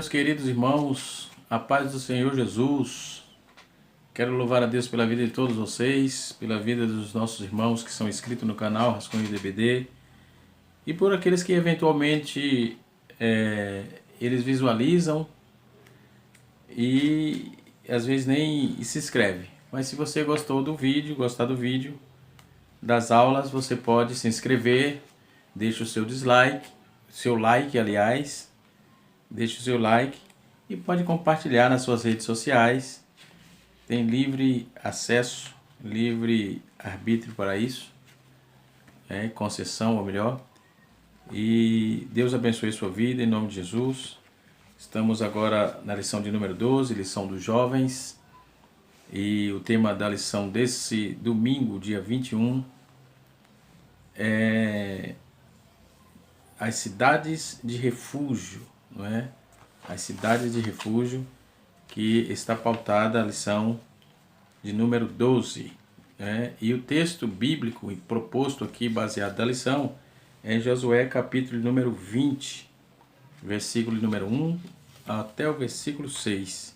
meus queridos irmãos, a paz do Senhor Jesus. Quero louvar a Deus pela vida de todos vocês, pela vida dos nossos irmãos que são inscritos no canal Rascunho DBD e por aqueles que eventualmente eles visualizam e às vezes nem se inscreve. Mas se você gostar do vídeo, das aulas, você pode se inscrever, deixa o seu like, deixe o seu like e pode compartilhar nas suas redes sociais. Tem livre acesso, livre arbítrio para isso, concessão ou melhor. E Deus abençoe sua vida em nome de Jesus. Estamos agora na lição de número 12, lição dos jovens. E o tema da lição desse domingo, dia 21, é as cidades de refúgio, não é? As cidades de refúgio, que está pautada a lição de número 12. E o texto bíblico proposto aqui, baseado da lição, é em Josué capítulo número 20, versículo número 1 até o versículo 6.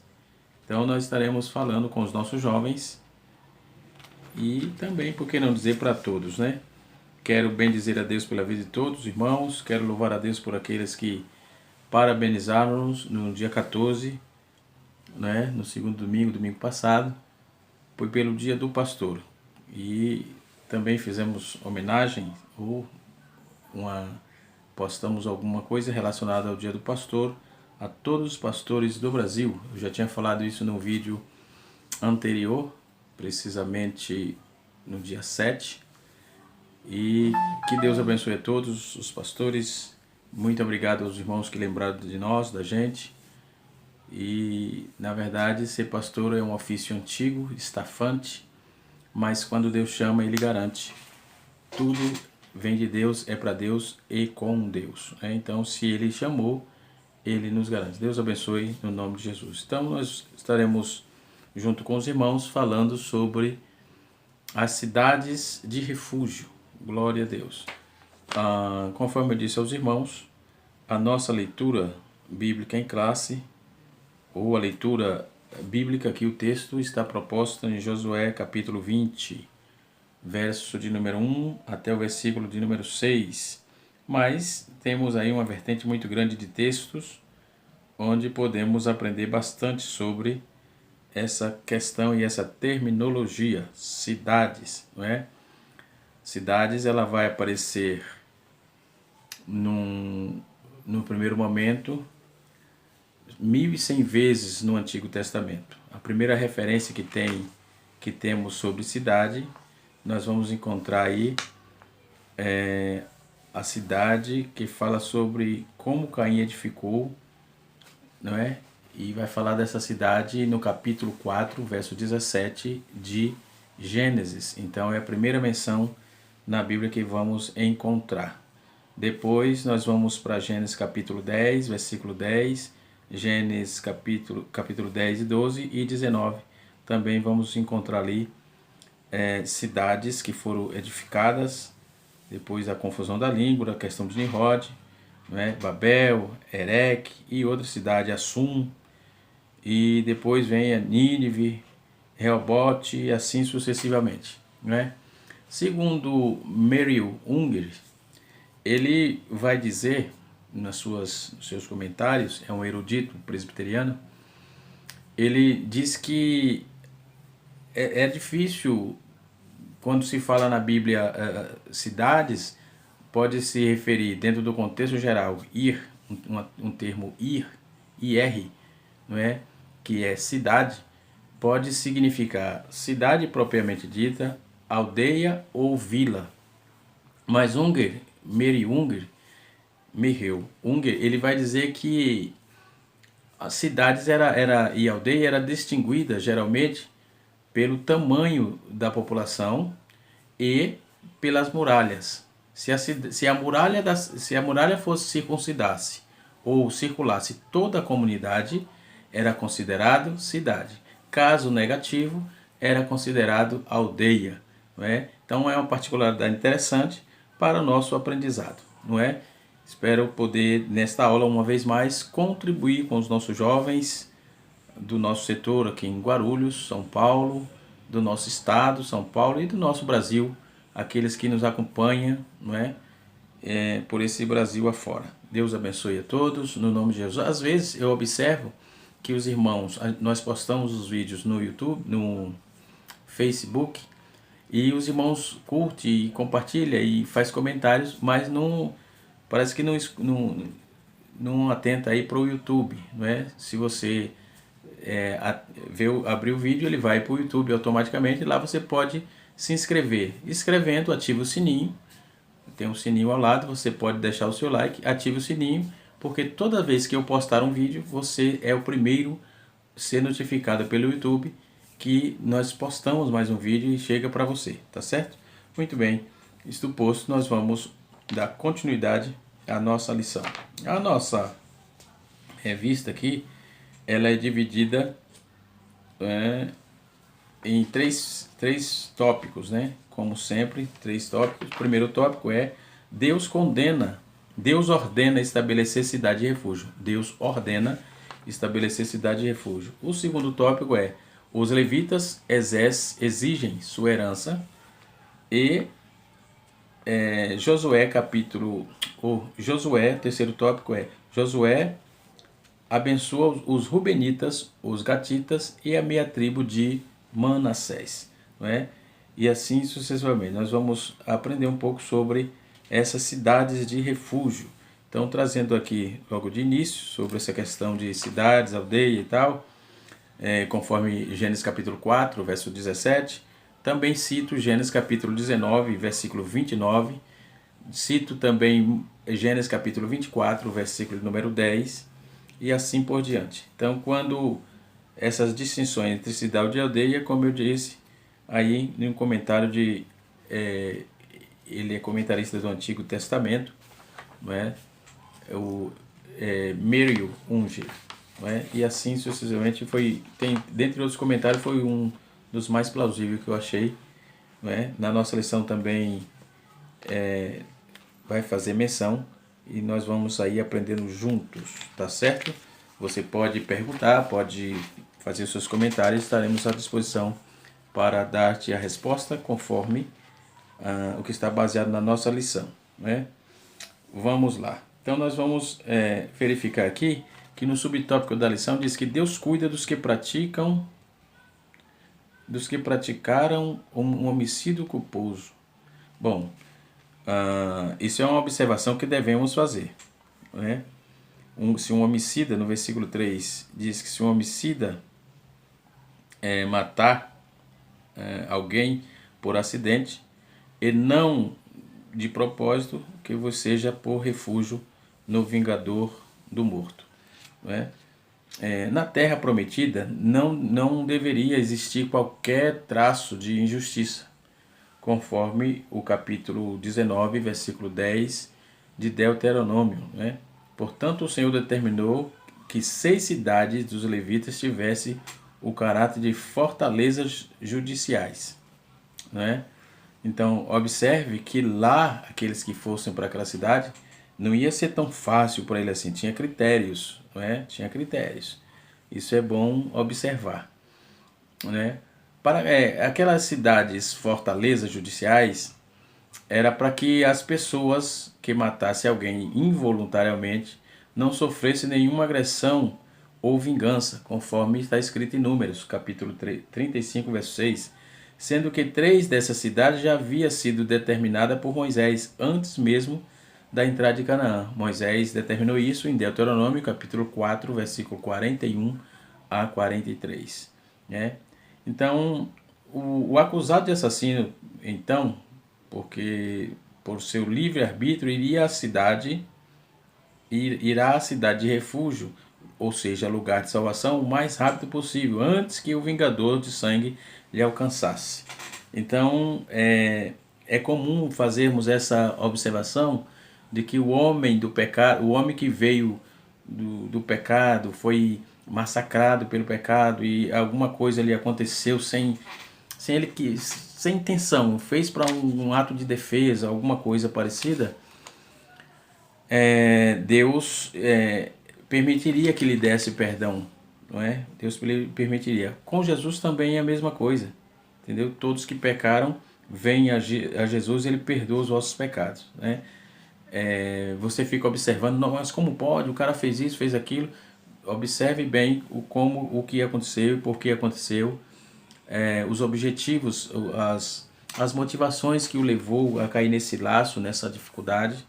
Então nós estaremos falando com os nossos jovens e também, por que não dizer, para todos, né? Quero bendizer a Deus pela vida de todos os irmãos, quero louvar a Deus por aqueles que parabenizaram-nos no dia 14, né? No segundo domingo passado, foi pelo dia do pastor. E também fizemos homenagem ou postamos alguma coisa relacionada ao dia do pastor a todos os pastores do Brasil. Eu já tinha falado isso no vídeo anterior, precisamente no dia 7. E que Deus abençoe a todos os pastores. Muito obrigado aos irmãos que lembraram de nós, da gente. E, na verdade, ser pastor é um ofício antigo, estafante, mas quando Deus chama, Ele garante. Tudo vem de Deus, é para Deus e com Deus. Então, se Ele chamou, Ele nos garante. Deus abençoe no nome de Jesus. Então, nós estaremos junto com os irmãos falando sobre as cidades de refúgio. Glória a Deus. Conforme eu disse aos irmãos, a nossa leitura bíblica em classe, ou a leitura bíblica aqui, o texto está proposto em Josué capítulo 20, verso de número 1 até o versículo de número 6. Mas temos aí uma vertente muito grande de textos, onde podemos aprender bastante sobre essa questão e essa terminologia, cidades, não é? Cidades, ela vai aparecer no primeiro momento 1100 vezes no Antigo Testamento. A primeira referência que temos sobre cidade, nós vamos encontrar aí a cidade que fala sobre como Caim edificou, não é? E vai falar dessa cidade no capítulo 4, verso 17 de Gênesis. Então é a primeira menção na Bíblia que vamos encontrar. Depois nós vamos para Gênesis capítulo 10, versículo 10, Gênesis capítulo 10 e 12 e 19. Também vamos encontrar ali cidades que foram edificadas depois da confusão da língua, a questão de Nimrod, Babel, Ereque e outra cidade, Assum, e depois vem a Nínive, Reobote e assim sucessivamente, Segundo Merrill-Unger, ele vai dizer nos seus comentários, é um erudito presbiteriano, ele diz que é difícil, quando se fala na Bíblia cidades, pode se referir dentro do contexto geral, um termo ir, que é cidade, pode significar cidade propriamente dita, aldeia ou vila. Mas Merrill-Unger, ele vai dizer que as cidades e aldeia era distinguida geralmente pelo tamanho da população e pelas muralhas. Se a muralha fosse circuncidar-se ou circulasse toda a comunidade, era considerado cidade. Caso negativo, era considerado aldeia. Então é uma particularidade interessante para o nosso aprendizado. Espero poder, nesta aula, uma vez mais, contribuir com os nossos jovens do nosso setor aqui em Guarulhos, São Paulo, do nosso estado, São Paulo, e do nosso Brasil, aqueles que nos acompanham, não é? Por esse Brasil afora. Deus abençoe a todos, no nome de Jesus. Às vezes eu observo que os irmãos, nós postamos os vídeos no YouTube, no Facebook, e os irmãos curtem e compartilham e faz comentários, mas não, parece que não atenta aí para o YouTube, não é? Se você abrir o vídeo, ele vai para o YouTube automaticamente, e lá você pode se inscrever. Escrevendo, ativa o sininho, tem um sininho ao lado, você pode deixar o seu like, ative o sininho, porque toda vez que eu postar um vídeo, você é o primeiro a ser notificado pelo YouTube que nós postamos mais um vídeo e chega para você, tá certo? Muito bem, isto posto, nós vamos dar continuidade à nossa lição. A nossa revista aqui, ela é dividida em três tópicos, né? Como sempre, 3 tópicos. O primeiro tópico é Deus ordena estabelecer cidade de refúgio. Deus ordena estabelecer cidade de refúgio. O segundo tópico é os levitas exigem sua herança. E terceiro tópico é Josué abençoa os rubenitas, os gatitas e a meia tribo de Manassés, não é? E assim sucessivamente. Nós vamos aprender um pouco sobre essas cidades de refúgio. Então, trazendo aqui logo de início sobre essa questão de cidades, aldeia e tal, conforme Gênesis capítulo 4, verso 17. Também cito Gênesis capítulo 19, versículo 29. Cito também Gênesis capítulo 24, versículo número 10. E assim por diante. Então, quando essas distinções entre cidade e aldeia, como eu disse, aí em um comentário de... ele é comentarista do Antigo Testamento, não é? Merio Unge, não é? E assim sucessivamente dentre outros comentários, foi um dos mais plausíveis que eu achei, não é? Na nossa lição também vai fazer menção, e nós vamos aí aprendendo juntos, tá certo? Você pode perguntar, pode fazer seus comentários, estaremos à disposição para dar-te a resposta conforme o que está baseado na nossa lição, né? Vamos lá. Então nós vamos verificar aqui que no subtópico da lição diz que Deus cuida dos que praticaram um homicídio culposo. Bom, isso é uma observação que devemos fazer, né? Se um homicida, no versículo 3, diz que se um homicida matar alguém por acidente, e não de propósito, que seja por refúgio no vingador do morto, não é? Na terra prometida não deveria existir qualquer traço de injustiça, conforme o capítulo 19, versículo 10 de Deuteronômio, né? Portanto, o Senhor determinou que 6 cidades dos levitas tivessem o caráter de fortalezas judiciais, né? Então, observe que lá, aqueles que fossem para aquela cidade, não ia ser tão fácil para ele assim, tinha critérios, não é? Tinha critérios. Isso é bom observar, né? Para aquelas cidades fortalezas judiciais, era para que as pessoas que matassem alguém involuntariamente não sofressem nenhuma agressão ou vingança, conforme está escrito em Números, capítulo 35, verso 6, sendo que 3 dessas cidades já havia sido determinada por Moisés antes mesmo da entrada de Canaã. Moisés determinou isso em Deuteronômio, capítulo 4, versículo 41 a 43, né? Então, o acusado de assassino, então, porque por seu livre-arbítrio irá à cidade de refúgio, ou seja, lugar de salvação, o mais rápido possível, antes que o vingador de sangue lhe alcançasse. Então, é comum fazermos essa observação de que o homem do pecado, o homem que veio do pecado, foi massacrado pelo pecado e alguma coisa lhe aconteceu sem intenção, fez para um ato de defesa, alguma coisa parecida, Deus permitiria que lhe desse perdão, não é? Deus permitiria. Com Jesus também é a mesma coisa, entendeu? Todos que pecaram vêm a Jesus, ele perdoa os vossos pecados, né? Você fica observando, não, mas como pode? O cara fez isso, fez aquilo. Observe bem o que aconteceu e por que aconteceu, os objetivos, as motivações que o levou a cair nesse laço, nessa dificuldade,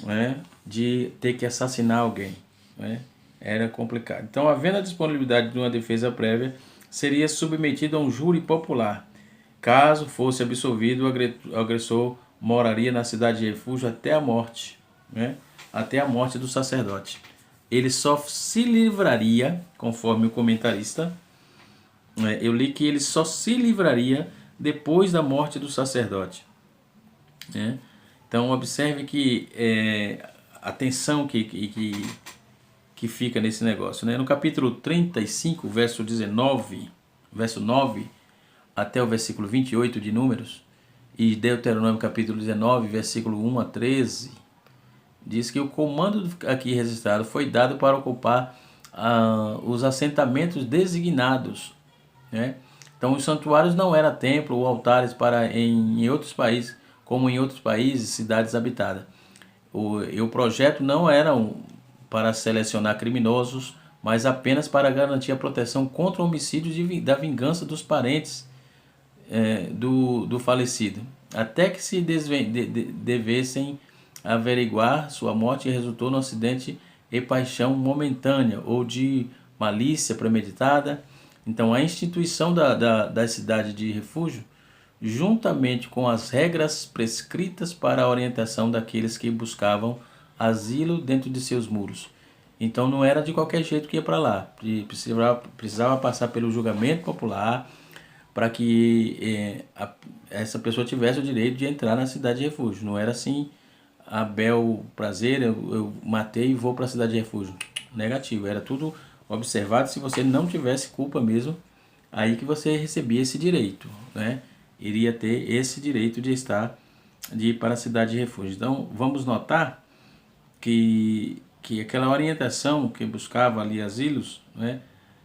né, de ter que assassinar alguém, né? Era complicado. Então, havendo a disponibilidade de uma defesa prévia, seria submetido a um júri popular. Caso fosse absolvido, o agressor moraria na cidade de refúgio até a morte, né? Até a morte do sacerdote. Ele só se livraria, conforme o comentarista, eu li que ele só se livraria depois da morte do sacerdote, né? Então observe que a tensão que fica nesse negócio, né? No capítulo 35, verso 19, verso 9 até o versículo 28 de Números, e Deuteronômio capítulo 19, versículo 1 a 13, diz que o comando aqui registrado foi dado para ocupar os assentamentos designados, né? Então os santuários não eram templo ou altares em outros países, como em outros países, cidades habitadas. O projeto não era para selecionar criminosos, mas apenas para garantir a proteção contra o homicídio da vingança dos parentes do falecido, até que se devessem averiguar sua morte resultou no acidente e paixão momentânea ou de malícia premeditada. Então, a instituição da cidade de refúgio, juntamente com as regras prescritas para a orientação daqueles que buscavam asilo dentro de seus muros. Então, não era de qualquer jeito que ia para lá. Precisava passar pelo julgamento popular para que essa pessoa tivesse o direito de entrar na cidade de refúgio. Não era assim, a bel prazer, eu matei e vou para a cidade de refúgio. Negativo, era tudo observado. Se você não tivesse culpa mesmo, aí que você recebia esse direito, né? Iria ter esse direito de ir para a cidade de refúgio. Então, vamos notar que aquela orientação que buscava ali asilos, né,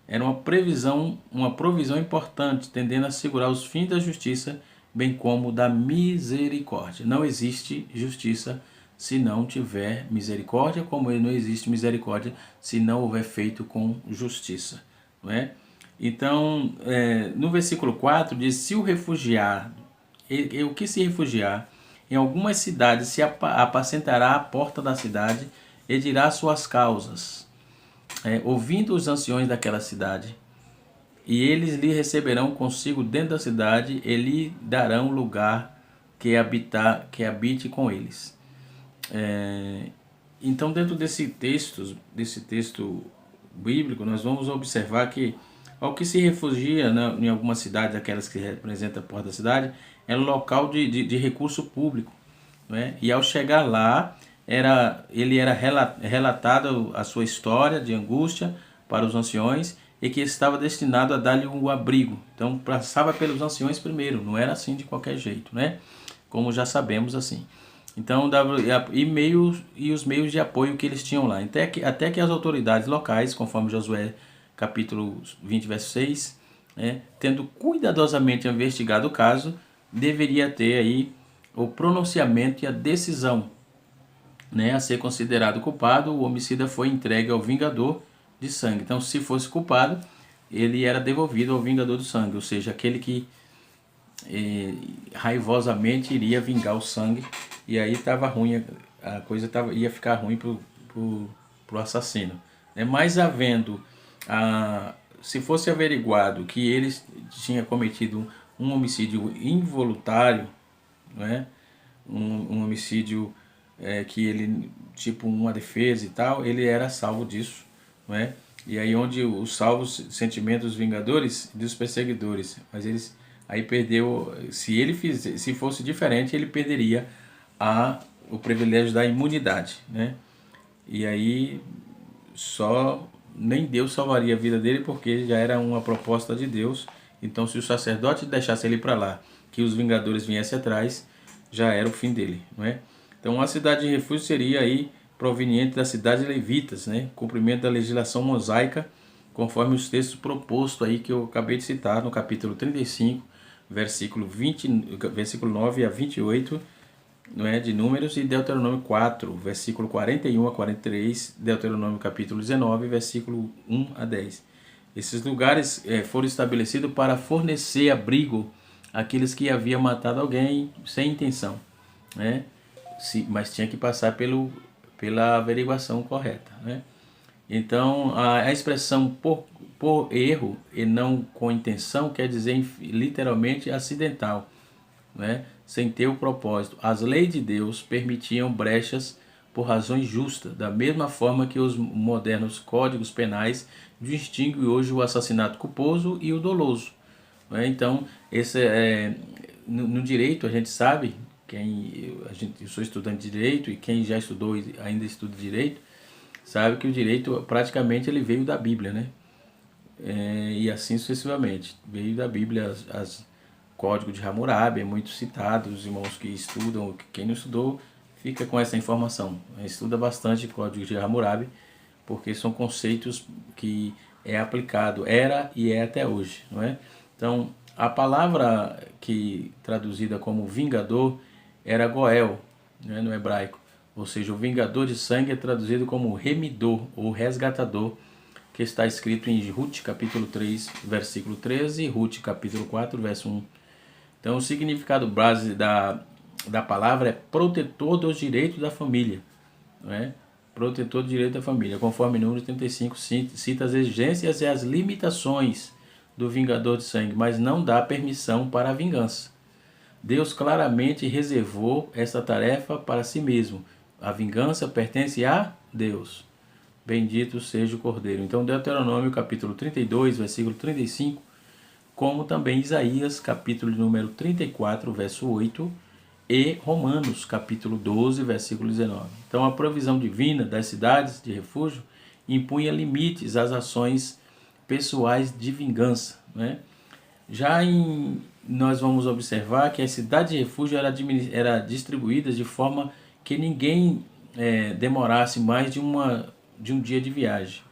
era uma provisão importante, tendendo a assegurar os fins da justiça, bem como da misericórdia. Não existe justiça se não tiver misericórdia, como não existe misericórdia se não houver feito com justiça, não é? Então, no versículo 4 diz, se o refugiado, o que se refugiar, em algumas cidades se apacentará à porta da cidade e dirá suas causas, ouvindo os anciões daquela cidade, e eles lhe receberão consigo dentro da cidade e lhe darão lugar que habite com eles. Então, dentro desse texto bíblico, nós vamos observar que ao que se refugia, né, em algumas cidades, aquelas que representam a porta da cidade, é um local de recurso público, né? E ao chegar lá, ele era relatado a sua história de angústia para os anciões e que estava destinado a dar-lhe um abrigo. Então, passava pelos anciões primeiro, não era assim de qualquer jeito, né? Como já sabemos assim. Então, e os meios de apoio que eles tinham lá. Até que as autoridades locais, conforme Josué capítulo 20, verso 6, tendo cuidadosamente investigado o caso, deveria ter aí o pronunciamento e a decisão, né, a ser considerado culpado. O homicida foi entregue ao vingador de sangue. Então, se fosse culpado, ele era devolvido ao vingador do sangue, ou seja, aquele que raivosamente iria vingar o sangue, e aí estava ruim, a coisa ia ficar ruim pro assassino, né? Mas se fosse averiguado que ele tinha cometido um homicídio involuntário, né? Um homicídio que ele, tipo uma defesa e tal, ele era salvo disso, né? E aí onde os salvos sentimentos vingadores dos perseguidores, mas eles aí perdeu, se fosse diferente, ele perderia o privilégio da imunidade, né? E aí nem Deus salvaria a vida dele, porque já era uma proposta de Deus. Então, se o sacerdote deixasse ele para lá, que os vingadores viessem atrás, já era o fim dele, não é? Então, a cidade de refúgio seria aí proveniente da cidade de levitas, né? Cumprimento da legislação mosaica, conforme os textos propostos aí que eu acabei de citar no capítulo 35, versículo 9 a 28, não é, de Números, e Deuteronômio 4, versículo 41 a 43, Deuteronômio capítulo 19, versículo 1 a 10. Esses lugares foram estabelecidos para fornecer abrigo àqueles que haviam matado alguém sem intenção, né? Mas tinha que passar pela averiguação correta, né? Então, a expressão por erro e não com intenção quer dizer literalmente acidental, né? Sem ter o propósito. As leis de Deus permitiam brechas por razões justas, da mesma forma que os modernos códigos penais distinguem hoje o assassinato culposo e o doloso, né? Então, no direito a gente sabe, eu sou estudante de direito, e quem já estudou e ainda estuda direito, sabe que o direito praticamente ele veio da Bíblia, né? E assim sucessivamente. Veio da Bíblia Código de Hammurabi, é muito citado, os irmãos que estudam, quem não estudou, fica com essa informação. Estuda bastante Código de Hammurabi, porque são conceitos que é aplicado, era e é até hoje, não é? Então, a palavra que traduzida como vingador era Goel, né, no hebraico. Ou seja, o vingador de sangue é traduzido como remidor ou resgatador, que está escrito em Ruth capítulo 3, versículo 13 e Ruth capítulo 4, verso 1. Então, o significado base da palavra é protetor dos direitos da família, não é? Protetor do direito da família, conforme Número 35 cita as exigências e as limitações do vingador de sangue, mas não dá permissão para a vingança. Deus claramente reservou essa tarefa para si mesmo. A vingança pertence a Deus. Bendito seja o Cordeiro. Então, Deuteronômio capítulo 32, versículo 35, como também Isaías capítulo número 34, verso 8, e Romanos capítulo 12, versículo 19. Então, a provisão divina das cidades de refúgio impunha limites às ações pessoais de vingança, né? Nós vamos observar que a cidade de refúgio era distribuída de forma que ninguém demorasse mais de um dia de viagem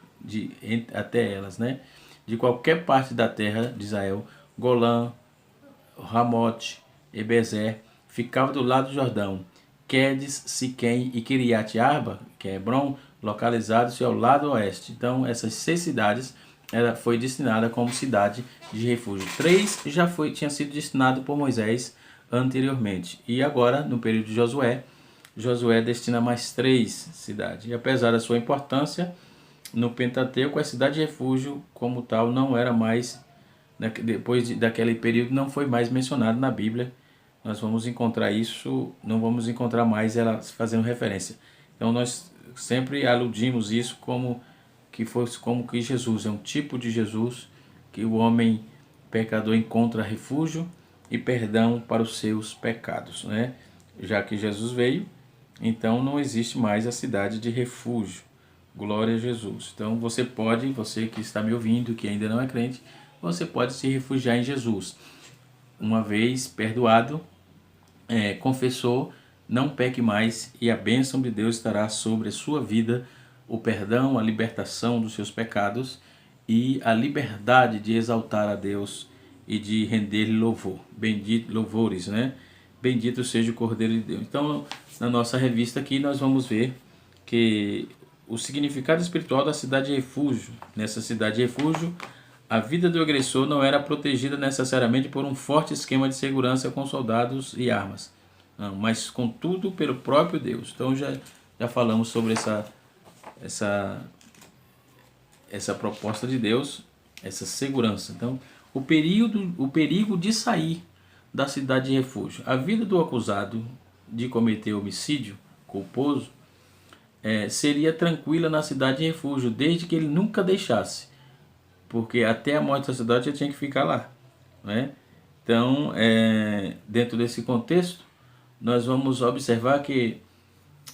até elas, né? De qualquer parte da terra de Israel, Golã, Ramote, Ebezer, ficava do lado do Jordão. Quedes, Siquém e Kiriat Arba, que é Hebron, localizados ao lado oeste. Então, essas 6 cidades foi destinada como cidade de refúgio. 3 tinha sido destinado por Moisés anteriormente. E agora, no período de Josué destina mais 3 cidades. E apesar da sua importância no Pentateuco, a cidade de refúgio como tal não era mais, depois daquele período, não foi mais mencionado na Bíblia. Nós vamos encontrar isso, não vamos encontrar mais ela fazendo referência. Então nós sempre aludimos isso como que Jesus é um tipo de Jesus que o homem pecador encontra refúgio e perdão para os seus pecados, né? Já que Jesus veio, então não existe mais a cidade de refúgio. Glória a Jesus. Então você que está me ouvindo, que ainda não é crente, você pode se refugiar em Jesus. Uma vez perdoado, confessou, não peque mais e a bênção de Deus estará sobre a sua vida, o perdão, a libertação dos seus pecados e a liberdade de exaltar a Deus e de render-lhe louvores, né? Bendito seja o Cordeiro de Deus. Então, na nossa revista aqui, nós vamos ver que o significado espiritual da cidade de refúgio. Nessa cidade de refúgio, a vida do agressor não era protegida necessariamente por um forte esquema de segurança com soldados e armas, não, mas contudo pelo próprio Deus. Então já falamos sobre essa proposta de Deus, essa segurança. Então, o perigo de sair da cidade de refúgio. A vida do acusado de cometer homicídio culposo seria tranquila na cidade de refúgio, desde que ele nunca deixasse, porque até a morte da cidade ele tinha que ficar lá, né? Então, dentro desse contexto, nós vamos observar que,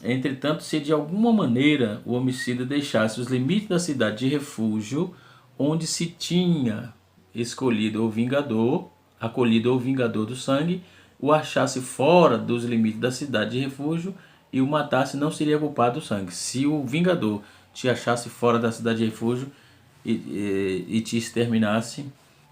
entretanto, se de alguma maneira o homicida deixasse os limites da cidade de refúgio, onde se tinha acolhido o vingador do sangue, o achasse fora dos limites da cidade de refúgio, e o matasse, não seria culpado do sangue. Se o vingador te achasse fora da cidade de refúgio e te exterminasse,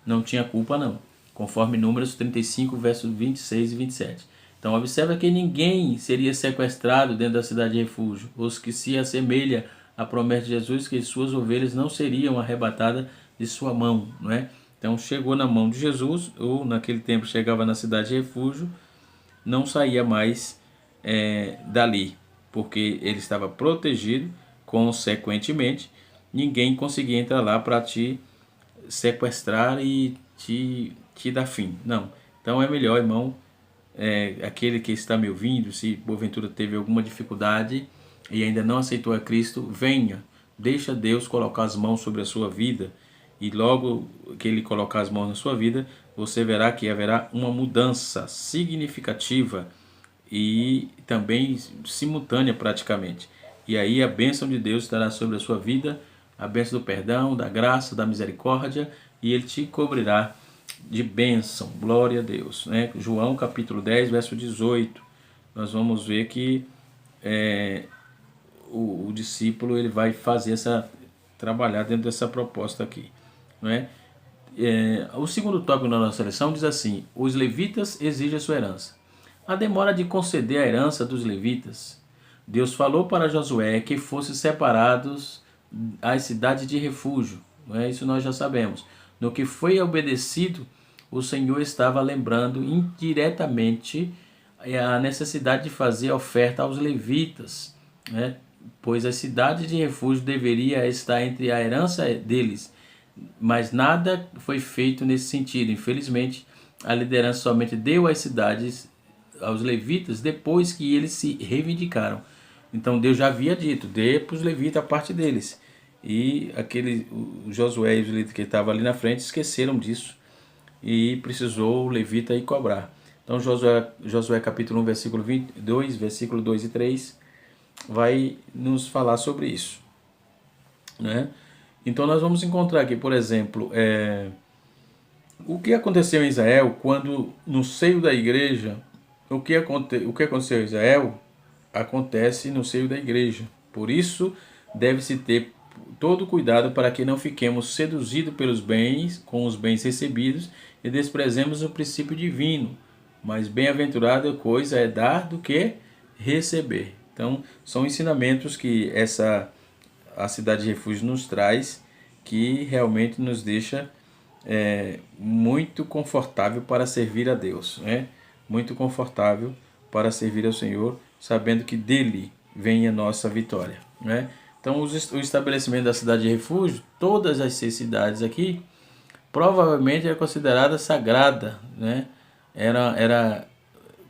não tinha culpa não, conforme Números 35, versos 26 e 27. Então observa que ninguém seria sequestrado dentro da cidade de refúgio, os que se assemelha à promessa de Jesus, que suas ovelhas não seriam arrebatadas de sua mão, não é? Então chegou na mão de Jesus, ou naquele tempo chegava na cidade de refúgio, não saía mais dali, porque ele estava protegido. Consequentemente, ninguém conseguia entrar lá para te sequestrar e te dar fim. Não. Então é melhor, irmão, aquele que está me ouvindo, se porventura teve alguma dificuldade e ainda não aceitou a Cristo, venha, deixa Deus colocar as mãos sobre a sua vida, e logo que Ele colocar as mãos na sua vida, você verá que haverá uma mudança significativa e também simultânea praticamente. E aí a bênção de Deus estará sobre a sua vida, a bênção do perdão, da graça, da misericórdia, e Ele te cobrirá de bênção. Glória a Deus, né? João capítulo 10, verso 18, nós vamos ver que o discípulo ele vai fazer trabalhar dentro dessa proposta aqui, não é? O segundo tópico da nossa lição diz assim: os levitas exigem a sua herança. A demora de conceder a herança dos levitas. Deus falou para Josué que fossem separados as cidades de refúgio, não é? Isso nós já sabemos. No que foi obedecido, o Senhor estava lembrando indiretamente a necessidade de fazer oferta aos levitas, né? Pois as cidades de refúgio deveria estar entre a herança deles, mas nada foi feito nesse sentido. Infelizmente, a liderança somente deu as cidades aos levitas depois que eles se reivindicaram. Então Deus já havia dito: dê para os levitas a parte deles. E o Josué e os levitas que estavam ali na frente esqueceram disso e precisou o levita ir cobrar. Então Josué capítulo 1, versículo 22, versículo 2 e 3 vai nos falar sobre isso, né? Então nós vamos encontrar aqui, por exemplo, o que aconteceu em Israel quando no seio da igreja, o que aconteceu em Israel acontece no seio da igreja. Por isso deve-se ter todo cuidado para que não fiquemos seduzidos pelos bens, com os bens recebidos, e desprezemos o princípio divino. Mas bem-aventurada coisa é dar do que receber. Então, são ensinamentos que a cidade de refúgio nos traz, que realmente nos deixa muito confortável para servir a Deus, né? Muito confortável para servir ao Senhor, sabendo que dele vem a nossa vitória, né? Então, o estabelecimento da cidade de refúgio, todas as 6 cidades aqui, provavelmente era considerada sagrada, né? Era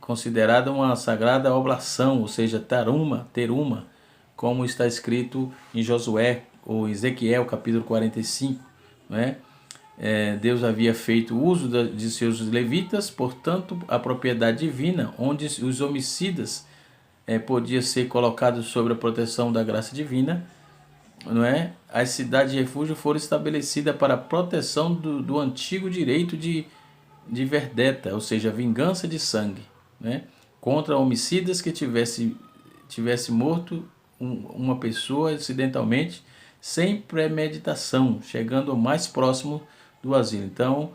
considerada uma sagrada oblação, ou seja, teruma, como está escrito em Josué ou Ezequiel, capítulo 45, né? Deus havia feito uso de seus levitas, portanto, a propriedade divina, onde os homicidas podia ser colocado sob a proteção da graça divina, não é? As cidades de refúgio foram estabelecidas para a proteção do antigo direito de verdeta, ou seja, vingança de sangue, né? Contra homicidas que tivesse morto uma pessoa acidentalmente, sem premeditação, chegando ao mais próximo do asilo. Então,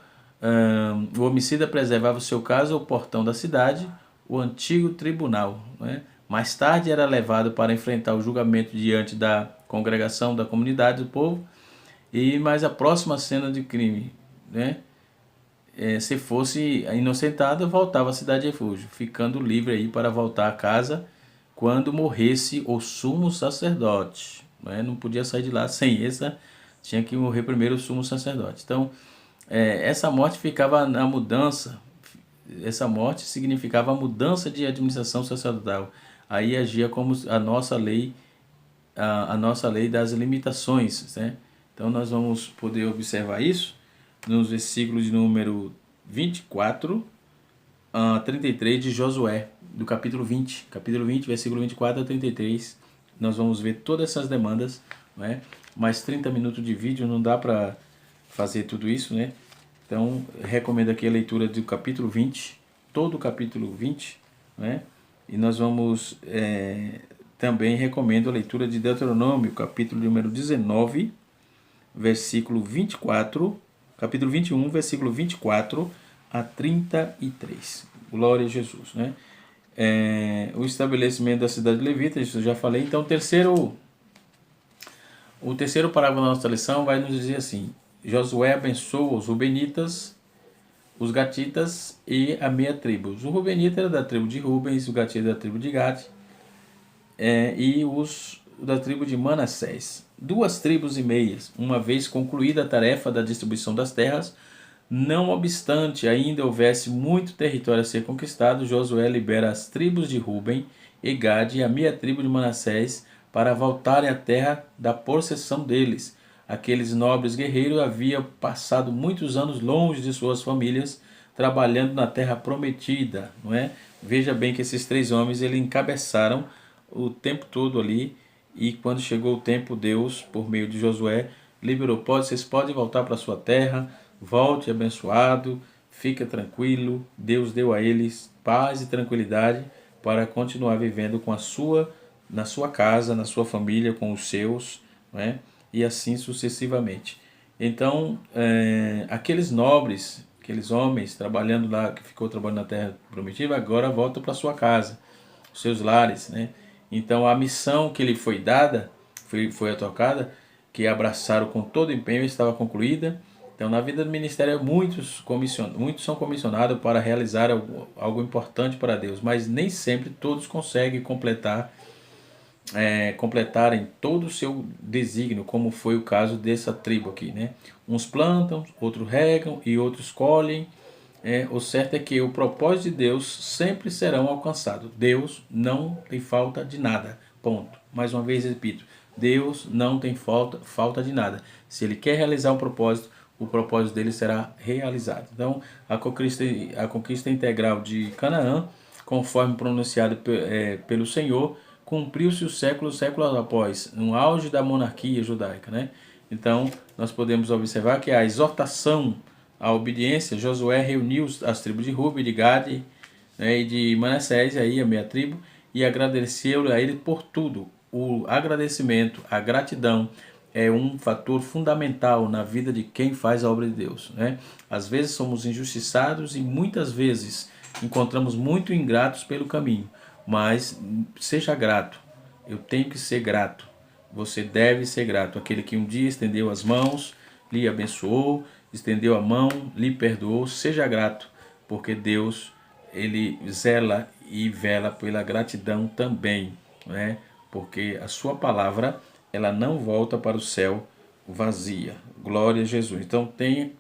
o homicida preservava o seu caso ao portão da cidade, o antigo tribunal, né? Mais tarde era levado para enfrentar o julgamento diante da congregação da comunidade do povo, mas a próxima cena de crime, né? Se fosse inocentado, voltava à cidade de refúgio, ficando livre aí para voltar a casa quando morresse o sumo sacerdote, né? Não podia sair de lá sem essa, tinha que morrer primeiro o sumo sacerdote. Então, essa morte ficava na mudança, essa morte significava a mudança de administração sacerdotal. Aí agia como a nossa lei, a nossa lei das limitações, né? Então nós vamos poder observar isso nos versículos de número 24 a 33 de Josué, do capítulo 20, versículo 24 a 33. Nós vamos ver todas essas demandas, né? Mais 30 minutos de vídeo não dá para fazer tudo isso, né? Então recomendo aqui a leitura do capítulo 20, todo o capítulo 20, né? E nós vamos, também recomendo a leitura de Deuteronômio, capítulo número 19, versículo 24, capítulo 21, versículo 24 a 33. Glória a Jesus, né? O estabelecimento da cidade de levita, isso eu já falei. Então, o terceiro parágrafo da nossa lição vai nos dizer assim: Josué abençoa os rubenitas, os gatitas e a meia tribo. Os rubenitas era da tribo de Rubens, o gatita da tribo de Gad, e os da tribo de Manassés. 2,5 tribos, uma vez concluída a tarefa da distribuição das terras. Não obstante ainda houvesse muito território a ser conquistado, Josué libera as tribos de Ruben e Gad e a meia tribo de Manassés para voltarem à terra da possessão deles. Aqueles nobres guerreiros haviam passado muitos anos longe de suas famílias, trabalhando na terra prometida, não é? Veja bem que esses 3 homens eles encabeçaram o tempo todo ali, e quando chegou o tempo, Deus, por meio de Josué, liberou: vocês podem voltar para sua terra, volte abençoado, fica tranquilo. Deus deu a eles paz e tranquilidade para continuar vivendo na sua casa, na sua família, com os seus, né? E assim sucessivamente. Então, aqueles nobres, aqueles homens trabalhando lá, que ficou trabalhando na terra prometida, agora voltam para sua casa, os seus lares, né? Então, a missão que lhe foi dada, foi atocada, que abraçaram com todo empenho, estava concluída. Então, na vida do ministério, muitos são comissionados para realizar algo importante para Deus, mas nem sempre todos conseguem completarem todo o seu desígnio, como foi o caso dessa tribo aqui, né? Uns plantam, outros regam e outros colhem. O certo é que o propósito de Deus sempre serão alcançados. Deus não tem falta de nada. Ponto. Mais uma vez repito: Deus não tem falta de nada. Se Ele quer realizar um propósito, o propósito dele será realizado. Então, a conquista integral de Canaã, conforme pronunciado pelo Senhor, cumpriu-se os séculos após, no auge da monarquia judaica, né? Então, nós podemos observar que a exortação à obediência, Josué reuniu as tribos de Ruben, de Gade, né, e de Manassés, aí a meia tribo, e agradeceu a ele por tudo. O agradecimento, a gratidão é um fator fundamental na vida de quem faz a obra de Deus, né? Às vezes somos injustiçados e muitas vezes encontramos muito ingratos pelo caminho, mas seja grato. Eu tenho que ser grato. Você deve ser grato. Aquele que um dia estendeu as mãos, lhe abençoou, estendeu a mão, lhe perdoou. Seja grato, porque Deus, ele zela e vela pela gratidão também, né? Porque a sua palavra, ela não volta para o céu vazia. Glória a Jesus. Então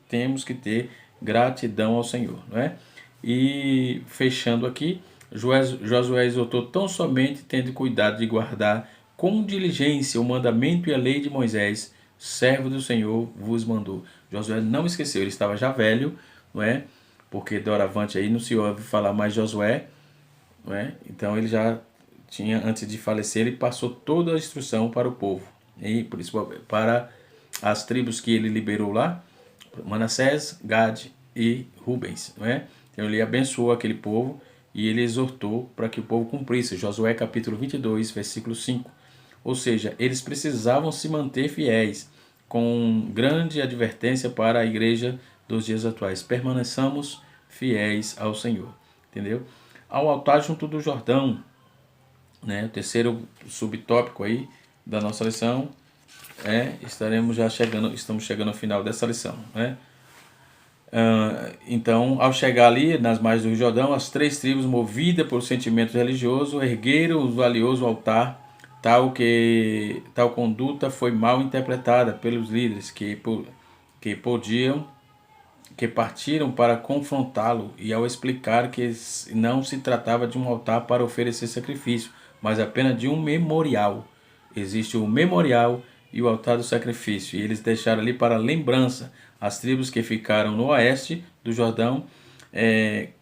temos que ter gratidão ao Senhor, não é? E fechando aqui, Josué exortou: tão somente tendo cuidado de guardar com diligência o mandamento e a lei de Moisés, servo do Senhor, vos mandou. Josué não esqueceu, ele estava já velho, não é? Porque doravante aí não se ouve falar mais Josué, não é? Então ele já tinha, antes de falecer, ele passou toda a instrução para o povo, e por isso para as tribos que ele liberou lá, Manassés, Gad e Rubens, não é? Então ele abençoou aquele povo e ele exortou para que o povo cumprisse. Josué capítulo 22, versículo 5. Ou seja, eles precisavam se manter fiéis, com grande advertência para a igreja dos dias atuais: permaneçamos fiéis ao Senhor. Entendeu? Ao altar junto do Jordão, né? O terceiro subtópico aí da nossa lição, estamos chegando ao final dessa lição, né? Então, ao chegar ali nas margens do Rio Jordão, as 3 tribos, movidas por sentimento religioso, ergueram o valioso altar. Tal conduta foi mal interpretada pelos líderes que partiram para confrontá-lo, e ao explicar que não se tratava de um altar para oferecer sacrifício, mas apenas de um memorial. Existe o memorial e o altar do sacrifício, e eles deixaram ali para lembrança. As tribos que ficaram no oeste do Jordão,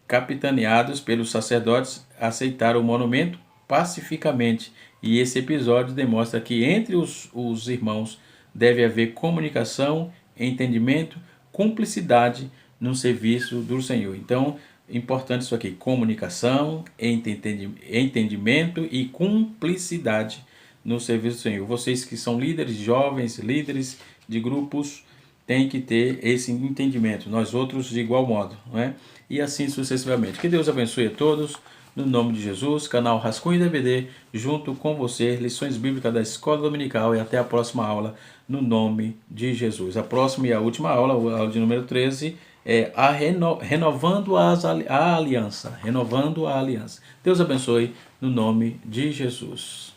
capitaneados pelos sacerdotes, aceitaram o monumento pacificamente, e esse episódio demonstra que entre os irmãos deve haver comunicação, entendimento, cumplicidade no serviço do Senhor. Então, Importante isso aqui: comunicação, entendimento e cumplicidade no serviço do Senhor. Vocês que são líderes, jovens, líderes de grupos, têm que ter esse entendimento. Nós outros de igual modo, não é? E assim sucessivamente. Que Deus abençoe a todos. No nome de Jesus, canal Rascunho DVD, junto com você, lições bíblicas da Escola Dominical, e até a próxima aula, no nome de Jesus. A próxima e a última aula, a aula de número 13, é renovando a aliança. Renovando a aliança. Deus abençoe, no nome de Jesus.